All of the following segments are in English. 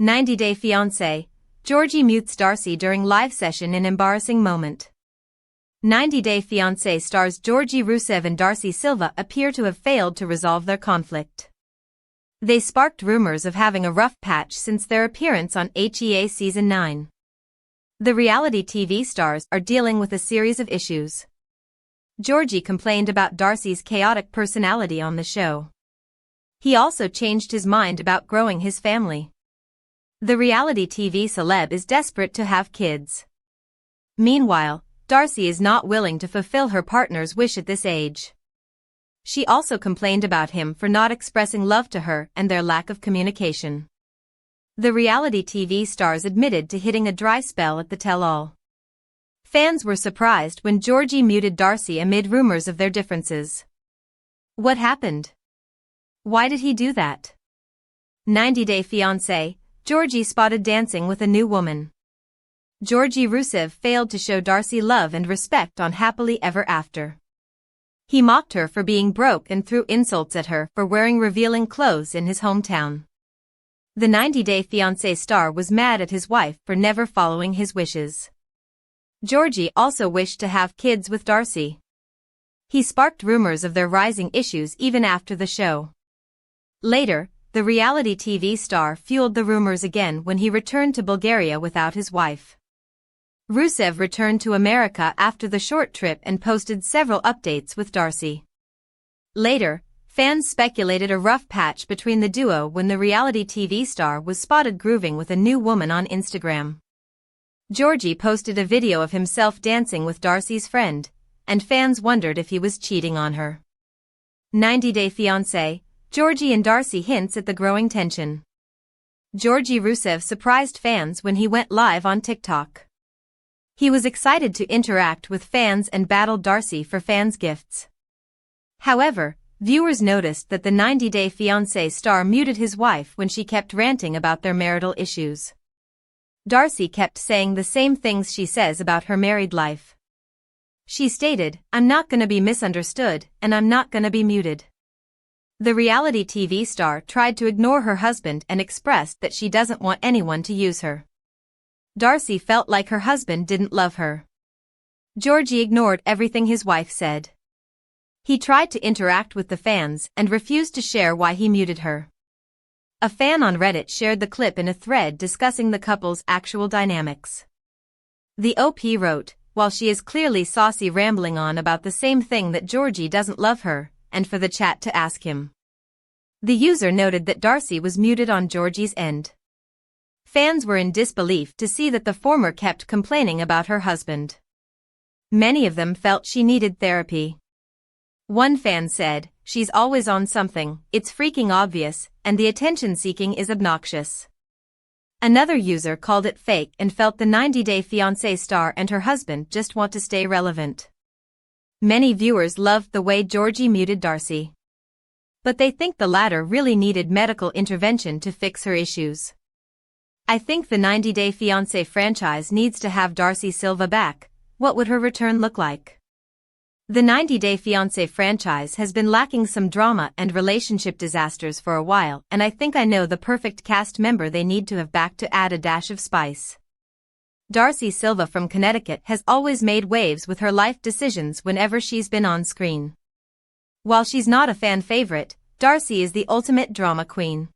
90 Day Fiancé, Georgi mutes Darcy during live session in embarrassing moment. 90 Day Fiancé stars Georgi Rusev and Darcey Silva appear to have failed to resolve their conflict. They sparked rumors of having a rough patch since their appearance on HEA Season 9. The reality TV stars are dealing with a series of issues. Georgi complained about Darcy's chaotic personality on the show. He also changed his mind about growing his family. The reality TV celeb is desperate to have kids. Meanwhile, Darcy is not willing to fulfill her partner's wish at this age. She also complained about him for not expressing love to her and their lack of communication. The reality TV stars admitted to hitting a dry spell at the tell-all. Fans were surprised when Georgi muted Darcy amid rumors of their differences. What happened? Why did he do that? 90 Day Fiancé, Georgi spotted dancing with a new woman. Georgi Rusev failed to show Darcy love and respect on Happily Ever After. He mocked her for being broke and threw insults at her for wearing revealing clothes in his hometown. The 90 Day Fiancé star was mad at his wife for never following his wishes. Georgi also wished to have kids with Darcy. He sparked rumors of their rising issues even after the show. Later, the reality TV star fueled the rumors again when he returned to Bulgaria without his wife. Rusev returned to America after the short trip and posted several updates with Darcy. Later, fans speculated a rough patch between the duo when the reality TV star was spotted grooving with a new woman on Instagram. Georgi posted a video of himself dancing with Darcy's friend, and fans wondered if he was cheating on her. 90 Day Fiancé, Georgi and Darcy hints at the growing tension. Georgi Rusev surprised fans when he went live on TikTok. He was excited to interact with fans and battled Darcy for fans' gifts. However, viewers noticed that the 90 Day Fiancé star muted his wife when she kept ranting about their marital issues. Darcy kept saying the same things she says about her married life. She stated, "I'm not gonna be misunderstood, and I'm not gonna be muted." The reality TV star tried to ignore her husband and expressed that she doesn't want anyone to use her. Darcy felt like her husband didn't love her. Georgi ignored everything his wife said. He tried to interact with the fans and refused to share why he muted her. A fan on Reddit shared the clip in a thread discussing the couple's actual dynamics. The OP wrote, "While she is clearly saucy rambling on about the same thing that Georgi doesn't love her, and for the chat to ask him." The user noted that Darcy was muted on Georgi's end. Fans were in disbelief to see that the former kept complaining about her husband. Many of them felt she needed therapy. One fan said, "She's always on something, it's freaking obvious, and the attention-seeking is obnoxious." Another user called it fake and felt the 90 Day Fiancé star and her husband just want to stay relevant. Many viewers loved the way Georgi muted Darcy. But they think the latter really needed medical intervention to fix her issues. "I think the 90 Day Fiancé franchise needs to have Darcy Silva back. What would her return look like?" The 90 Day Fiancé franchise has been lacking some drama and relationship disasters for a while, and I think I know the perfect cast member they need to have back to add a dash of spice. Darcy Silva from Connecticut has always made waves with her life decisions whenever she's been on screen. While she's not a fan favorite, Darcy is the ultimate drama queen.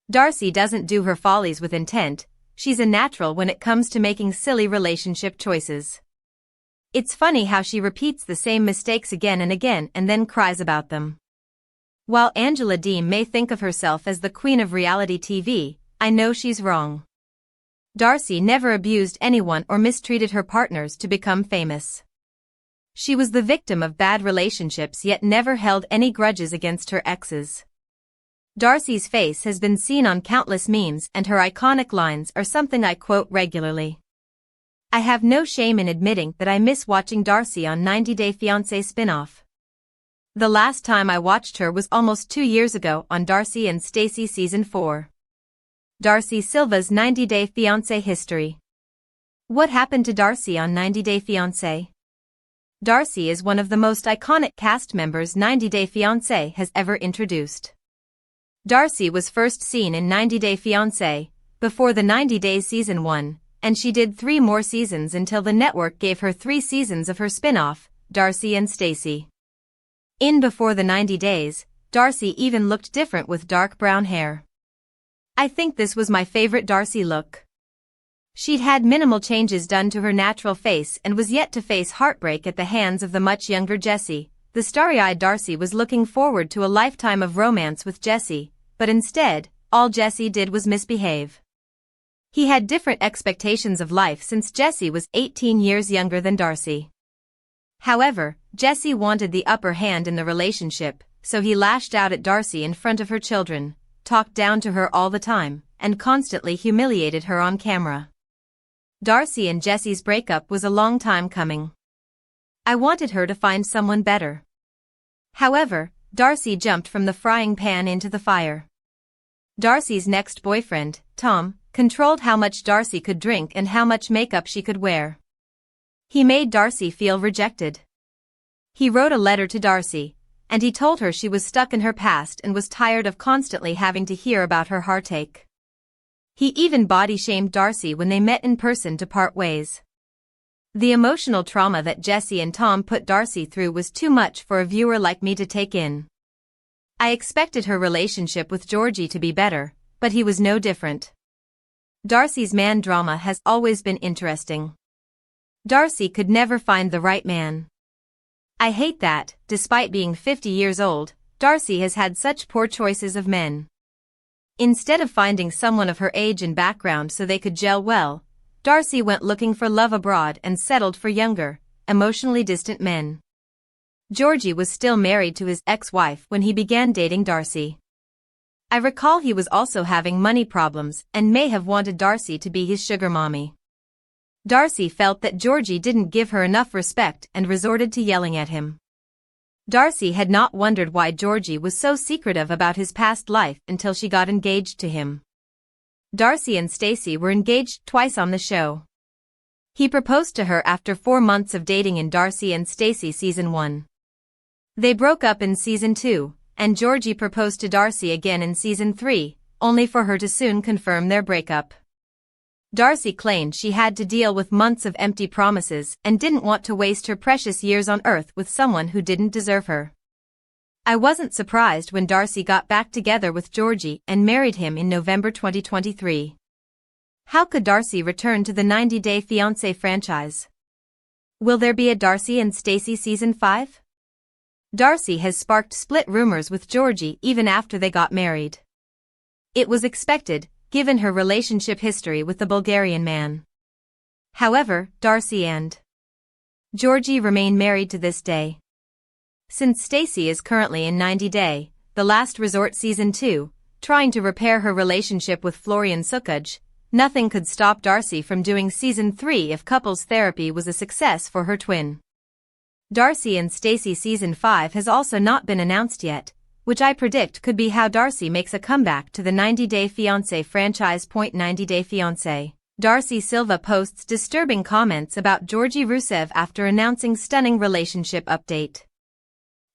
Darcy doesn't do her follies with intent, she's a natural when it comes to making silly relationship choices. It's funny how she repeats the same mistakes again and again and then cries about them. While Angela Deem may think of herself as the queen of reality TV, I know she's wrong. Darcy never abused anyone or mistreated her partners to become famous. She was the victim of bad relationships yet never held any grudges against her exes. Darcy's face has been seen on countless memes and her iconic lines are something I quote regularly. "I have no shame in admitting that I miss watching Darcy on 90 Day Fiancé spin-off. The last time I watched her was almost 2 years ago on Darcy and Stacey Season 4. Darcy Silva's 90 Day Fiancé history. What happened to Darcy on 90 Day Fiancé? Darcy is one of the most iconic cast members 90 Day Fiancé has ever introduced. Darcy was first seen in 90 Day Fiancé, before the 90 Days Season 1, and she did 3 more seasons until the network gave her 3 seasons of her spin-off, Darcy and Stacey. In Before the 90 Days, Darcy even looked different with dark brown hair. I think this was my favorite Darcy look. She'd had minimal changes done to her natural face and was yet to face heartbreak at the hands of the much younger Jessie. The starry-eyed Darcy was looking forward to a lifetime of romance with Jessie, but instead, all Jessie did was misbehave. He had different expectations of life since Jessie was 18 years younger than Darcy. However, Jessie wanted the upper hand in the relationship, so he lashed out at Darcy in front of her children, talked down to her all the time, and constantly humiliated her on camera. Darcy and Jessie's breakup was a long time coming. I wanted her to find someone better. However, Darcy jumped from the frying pan into the fire. Darcy's next boyfriend, Tom, controlled how much Darcy could drink and how much makeup she could wear. He made Darcy feel rejected. He wrote a letter to Darcy, and he told her she was stuck in her past and was tired of constantly having to hear about her heartache. He even body-shamed Darcy when they met in person to part ways. The emotional trauma that Jessie and Tom put Darcy through was too much for a viewer like me to take in. I expected her relationship with Georgi to be better, but he was no different. Darcy's man drama has always been interesting. Darcy could never find the right man. I hate that, despite being 50 years old, Darcy has had such poor choices of men. Instead of finding someone of her age and background so they could gel well, Darcy went looking for love abroad and settled for younger, emotionally distant men. Georgi was still married to his ex-wife when he began dating Darcy. I recall he was also having money problems and may have wanted Darcy to be his sugar mommy. Darcy felt that Georgi didn't give her enough respect and resorted to yelling at him. Darcy had not wondered why Georgi was so secretive about his past life until she got engaged to him. Darcy and Stacey were engaged twice on the show. He proposed to her after 4 months of dating in Darcy and Stacey Season 1. They broke up in Season 2, and Georgi proposed to Darcy again in Season 3, only for her to soon confirm their breakup. Darcy claimed she had to deal with months of empty promises and didn't want to waste her precious years on Earth with someone who didn't deserve her. I wasn't surprised when Darcy got back together with Georgi and married him in November 2023. How could Darcy return to the 90 Day Fiancé franchise? Will there be a Darcy and Stacey Season 5? Darcy has sparked split rumors with Georgi even after they got married. It was expected, given her relationship history with the Bulgarian man. However, Darcy and Georgi remain married to this day. Since Stacey is currently in 90 Day, The Last Resort Season 2, trying to repair her relationship with Florian Sukaj, nothing could stop Darcy from doing Season 3 if couples therapy was a success for her twin. Darcy and Stacey Season 5 has also not been announced yet, which I predict could be how Darcy makes a comeback to the 90 Day Fiancé franchise. 90 Day Fiancé. Darcey Silva posts disturbing comments about Georgi Rusev after announcing stunning relationship update.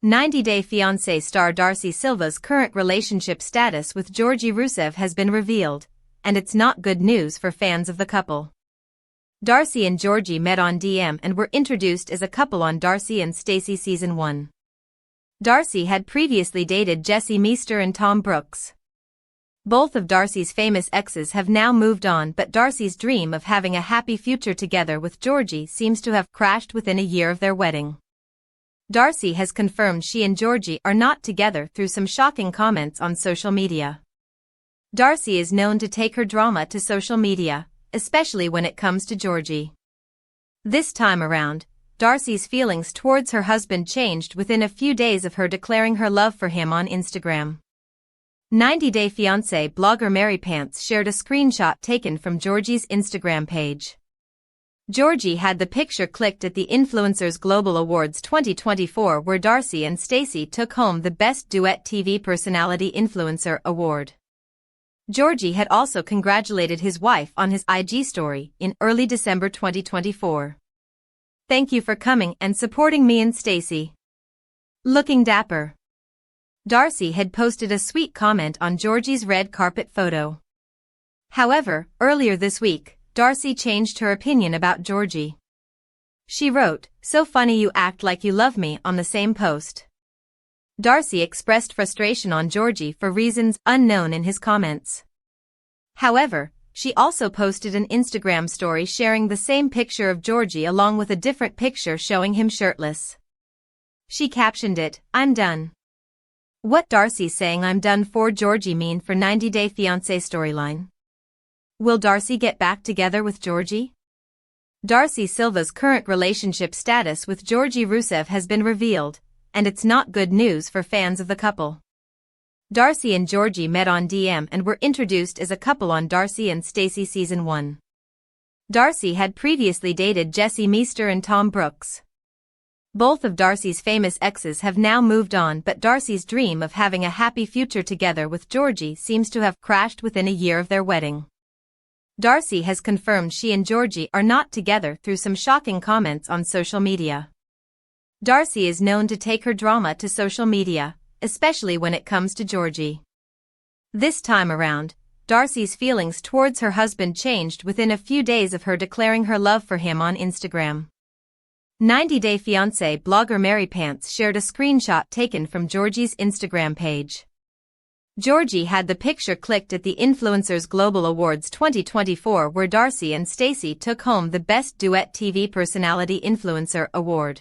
90 Day Fiancé star Darcey Silva's current relationship status with Georgi Rusev has been revealed, and it's not good news for fans of the couple. Darcy and Georgi met on DM and were introduced as a couple on Darcy and Stacey Season 1. Darcy had previously dated Jessie Meester and Tom Brooks. Both of Darcy's famous exes have now moved on, but Darcy's dream of having a happy future together with Georgi seems to have crashed within a year of their wedding. Darcy has confirmed she and Georgi are not together through some shocking comments on social media. Darcy is known to take her drama to social media, especially when it comes to Georgi. This time around, Darcy's feelings towards her husband changed within a few days of her declaring her love for him on Instagram. 90 Day Fiancé blogger Mary Pants shared a screenshot taken from Georgi's Instagram page. Georgi had the picture clicked at the Influencers Global Awards 2024, where Darcy and Stacey took home the Best Duet TV Personality Influencer Award. Georgi had also congratulated his wife on his IG story in early December 2024. "Thank you for coming and supporting me and Stacey. Looking dapper." Darcy had posted a sweet comment on Georgi's red carpet photo. However, earlier this week, Darcy changed her opinion about Georgi. She wrote, "So funny you act like you love me" on the same post. Darcy expressed frustration on Georgi for reasons unknown in his comments. However, she also posted an Instagram story sharing the same picture of Georgi along with a different picture showing him shirtless. She captioned it, "I'm done." What Darcy saying "I'm done" for Georgi mean for 90-day fiancé storyline? Will Darcy get back together with Georgi? Darcey Silva's current relationship status with Georgi Rusev has been revealed, and it's not good news for fans of the couple. Darcy and Georgi met on DM and were introduced as a couple on Darcy and Stacey Season 1. Darcy had previously dated Jesse Meester and Tom Brooks. Both of Darcy's famous exes have now moved on, but Darcy's dream of having a happy future together with Georgi seems to have crashed within a year of their wedding. Darcy has confirmed she and Georgi are not together through some shocking comments on social media. Darcy is known to take her drama to social media, especially when it comes to Georgi. This time around, Darcy's feelings towards her husband changed within a few days of her declaring her love for him on Instagram. 90-Day Fiancé blogger Mary Pants shared a screenshot taken from Georgi's Instagram page. Georgi had the picture clicked at the Influencers Global Awards 2024, where Darcy and Stacey took home the Best Duet TV Personality Influencer Award.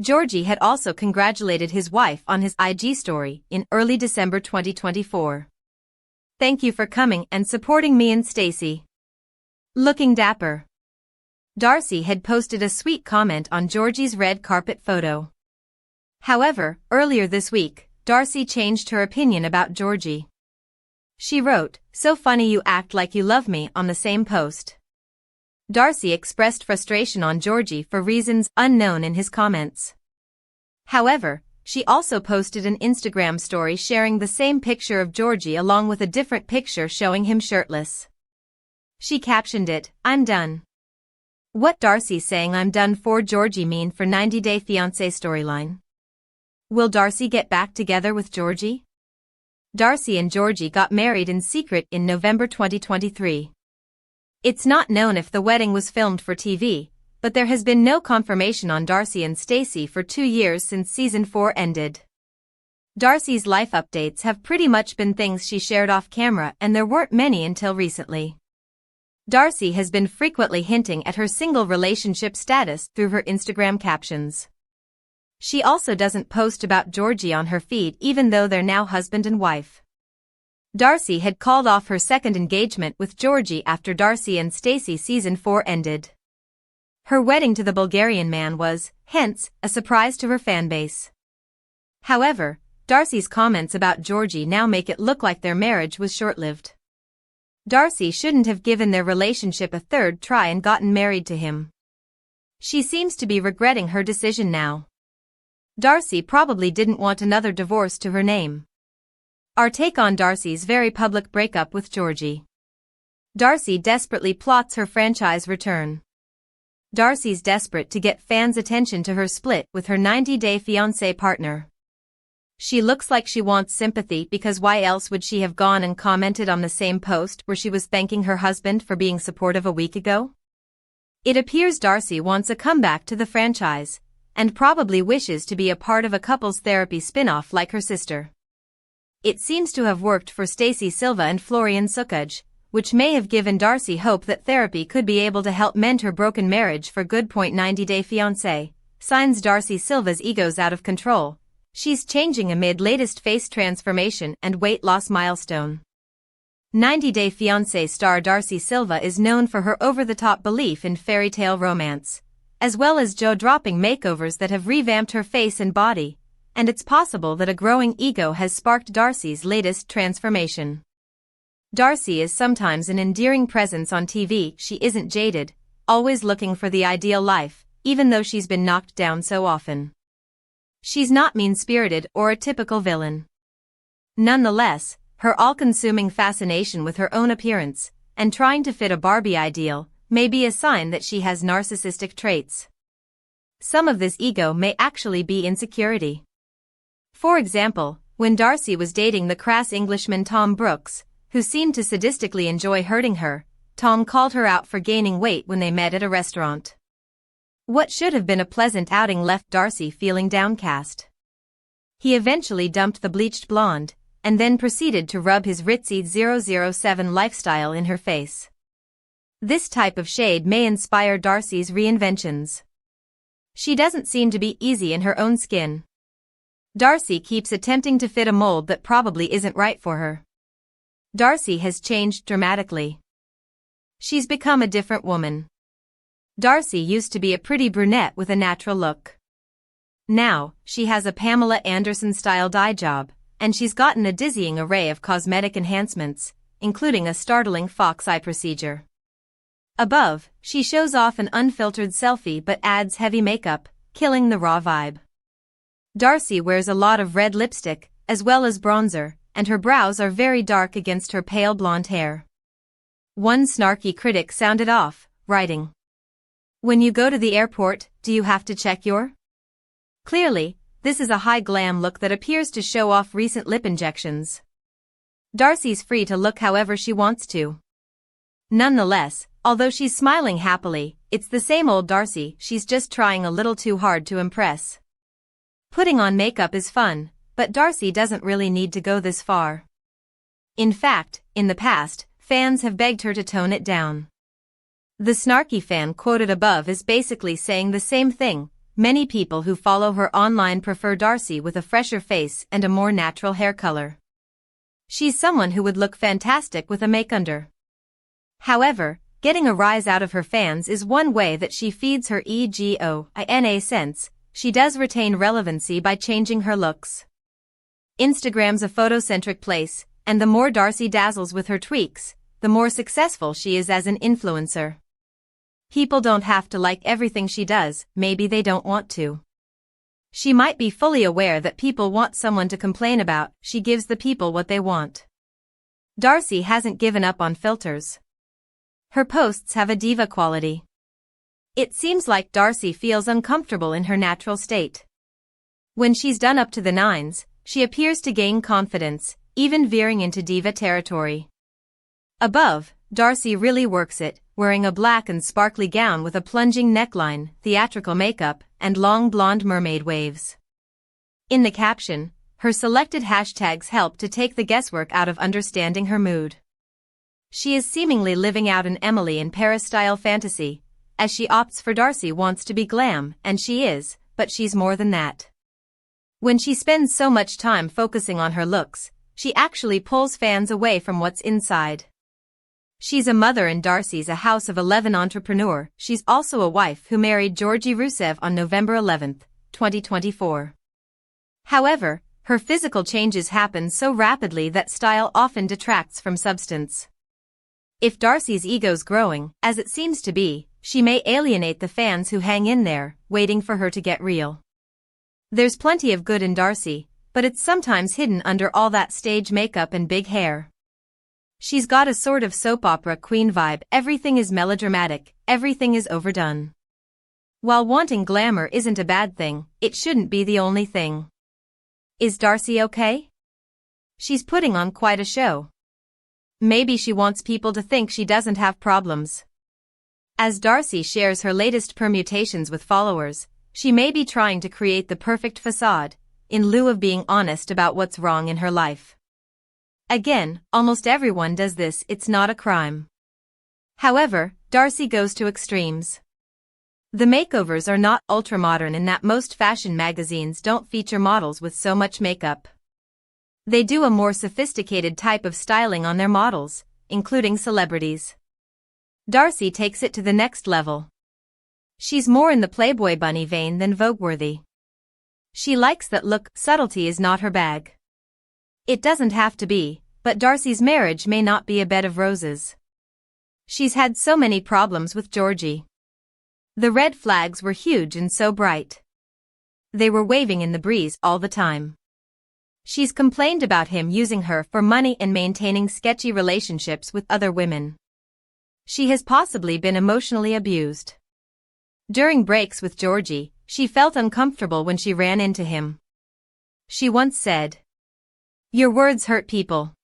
Georgi had also congratulated his wife on his IG story in early December 2024. "Thank you for coming and supporting me and Stacey. Looking dapper." Darcy had posted a sweet comment on Georgi's red carpet photo. However, earlier this week, Darcy changed her opinion about Georgi. She wrote, "So funny you act like you love me" on the same post. Darcy expressed frustration on Georgi for reasons unknown in his comments. However, she also posted an Instagram story sharing the same picture of Georgi along with a different picture showing him shirtless. She captioned it, "I'm done." What Darcy saying "I'm done" for Georgi mean for 90-Day Fiancé storyline? Will Darcy get back together with Georgi? Darcy and Georgi got married in secret in November 2023. It's not known if the wedding was filmed for TV, but there has been no confirmation on Darcy and Stacey for 2 years since Season 4 ended. Darcy's life updates have pretty much been things she shared off camera, and there weren't many until recently. Darcy has been frequently hinting at her single relationship status through her Instagram captions. She also doesn't post about Georgi on her feed even though they're now husband and wife. Darcy had called off her second engagement with Georgi after Darcy and Stacey Season 4 ended. Her wedding to the Bulgarian man was, hence, a surprise to her fanbase. However, Darcy's comments about Georgi now make it look like their marriage was short-lived. Darcy shouldn't have given their relationship a third try and gotten married to him. She seems to be regretting her decision now. Darcy probably didn't want another divorce to her name. Our take on Darcy's very public breakup with Georgi. Darcy desperately plots her franchise return. Darcy's desperate to get fans' attention to her split with her 90-Day Fiancé partner. She looks like she wants sympathy, because why else would she have gone and commented on the same post where she was thanking her husband for being supportive a week ago? It appears Darcy wants a comeback to the franchise, and probably wishes to be a part of a couples therapy spin-off like her sister. It seems to have worked for Stacey Silva and Florian Sukaj, which may have given Darcy hope that therapy could be able to help mend her broken marriage for good. 90-Day Fiancé signs Darcy Silva's ego's out of control. She's changing amid latest face transformation and weight loss milestone. 90-Day Fiancé star Darcy Silva is known for her over-the-top belief in fairy tale romance, as well as jaw-dropping makeovers that have revamped her face and body, and it's possible that a growing ego has sparked Darcy's latest transformation. Darcy is sometimes an endearing presence on TV. She isn't jaded, always looking for the ideal life, even though she's been knocked down so often. She's not mean-spirited or a typical villain. Nonetheless, her all-consuming fascination with her own appearance, and trying to fit a Barbie ideal, may be a sign that she has narcissistic traits. Some of this ego may actually be insecurity. For example, when Darcy was dating the crass Englishman Tom Brooks, who seemed to sadistically enjoy hurting her, Tom called her out for gaining weight when they met at a restaurant. What should have been a pleasant outing left Darcy feeling downcast. He eventually dumped the bleached blonde, and then proceeded to rub his ritzy 007 lifestyle in her face. This type of shade may inspire Darcy's reinventions. She doesn't seem to be easy in her own skin. Darcy keeps attempting to fit a mold that probably isn't right for her. Darcy has changed dramatically. She's become a different woman. Darcy used to be a pretty brunette with a natural look. Now, she has a Pamela Anderson-style dye job, and she's gotten a dizzying array of cosmetic enhancements, including a startling fox eye procedure. Above, she shows off an unfiltered selfie but adds heavy makeup, killing the raw vibe. Darcy wears a lot of red lipstick, as well as bronzer, and her brows are very dark against her pale blonde hair. One snarky critic sounded off, writing, "When you go to the airport, do you have to check your?" Clearly, this is a high glam look that appears to show off recent lip injections. Darcy's free to look however she wants to. Nonetheless, although she's smiling happily, it's the same old Darcy, she's just trying a little too hard to impress. Putting on makeup is fun, but Darcy doesn't really need to go this far. In fact, in the past, fans have begged her to tone it down. The snarky fan quoted above is basically saying the same thing. Many people who follow her online prefer Darcy with a fresher face and a more natural hair color. She's someone who would look fantastic with a makeup. However, getting a rise out of her fans is one way that she feeds her ego. In a sense, she does retain relevancy by changing her looks. Instagram's a photocentric place, and the more Darcy dazzles with her tweaks, the more successful she is as an influencer. People don't have to like everything she does, maybe they don't want to. She might be fully aware that people want someone to complain about, she gives the people what they want. Darcy hasn't given up on filters. Her posts have a diva quality. It seems like Darcy feels uncomfortable in her natural state. When she's done up to the nines, she appears to gain confidence, even veering into diva territory. Above, Darcy really works it, wearing a black and sparkly gown with a plunging neckline, theatrical makeup, and long blonde mermaid waves. In the caption, her selected hashtags help to take the guesswork out of understanding her mood. She is seemingly living out an Emily in Paris-style fantasy, as she opts for Darcy wants to be glam, and she is, but she's more than that. When she spends so much time focusing on her looks, she actually pulls fans away from what's inside. She's a mother and Darcy's a house of 11 entrepreneur. She's also a wife who married Georgi Rusev on November 11, 2024. However, her physical changes happen so rapidly that style often detracts from substance. If Darcy's ego's growing, as it seems to be, she may alienate the fans who hang in there, waiting for her to get real. There's plenty of good in Darcy, but it's sometimes hidden under all that stage makeup and big hair. She's got a sort of soap opera queen vibe, everything is melodramatic, everything is overdone. While wanting glamour isn't a bad thing, it shouldn't be the only thing. Is Darcy okay? She's putting on quite a show. Maybe she wants people to think she doesn't have problems. As Darcy shares her latest permutations with followers, she may be trying to create the perfect facade, in lieu of being honest about what's wrong in her life. Again, almost everyone does this, it's not a crime. However, Darcy goes to extremes. The makeovers are not ultra-modern in that most fashion magazines don't feature models with so much makeup. They do a more sophisticated type of styling on their models, including celebrities. Darcy takes it to the next level. She's more in the Playboy bunny vein than Vogue-worthy. She likes that look, subtlety is not her bag. It doesn't have to be, but Darcy's marriage may not be a bed of roses. She's had so many problems with Georgi. The red flags were huge and so bright. They were waving in the breeze all the time. She's complained about him using her for money and maintaining sketchy relationships with other women. She has possibly been emotionally abused. During breaks with Georgi, she felt uncomfortable when she ran into him. She once said, "Your words hurt people.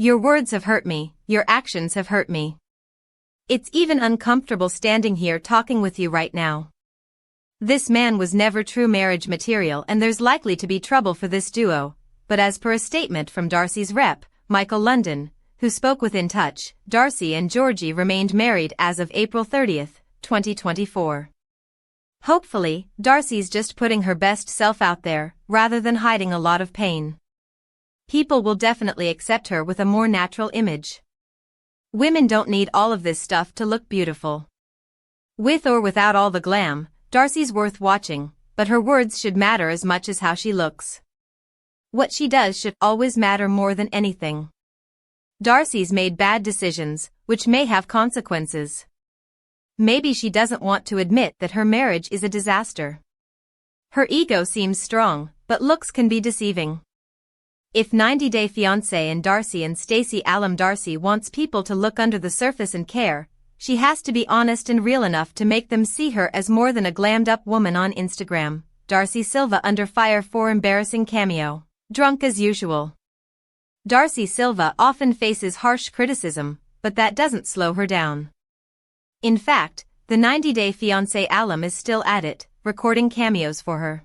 Your words have hurt me, your actions have hurt me. It's even uncomfortable standing here talking with you right now. This man was never true marriage material and there's likely to be trouble for this duo, but as per a statement from Darcy's rep, Michael London, who spoke with In Touch, Darcy and Georgi remained married as of April 30, 2024. Hopefully, Darcy's just putting her best self out there, rather than hiding a lot of pain. People will definitely accept her with a more natural image. Women don't need all of this stuff to look beautiful. With or without all the glam, Darcy's worth watching, but her words should matter as much as how she looks. What she does should always matter more than anything. Darcy's made bad decisions, which may have consequences. Maybe she doesn't want to admit that her marriage is a disaster. Her ego seems strong, but looks can be deceiving. If 90 Day Fiancé and Darcy and Stacey Darcy wants people to look under the surface and care, she has to be honest and real enough to make them see her as more than a glammed-up woman on Instagram. Darcey Silva under fire for embarrassing cameo. Drunk as usual. Darcey Silva often faces harsh criticism, but that doesn't slow her down. In fact, the 90 Day Fiancé alum is still at it, recording cameos for her.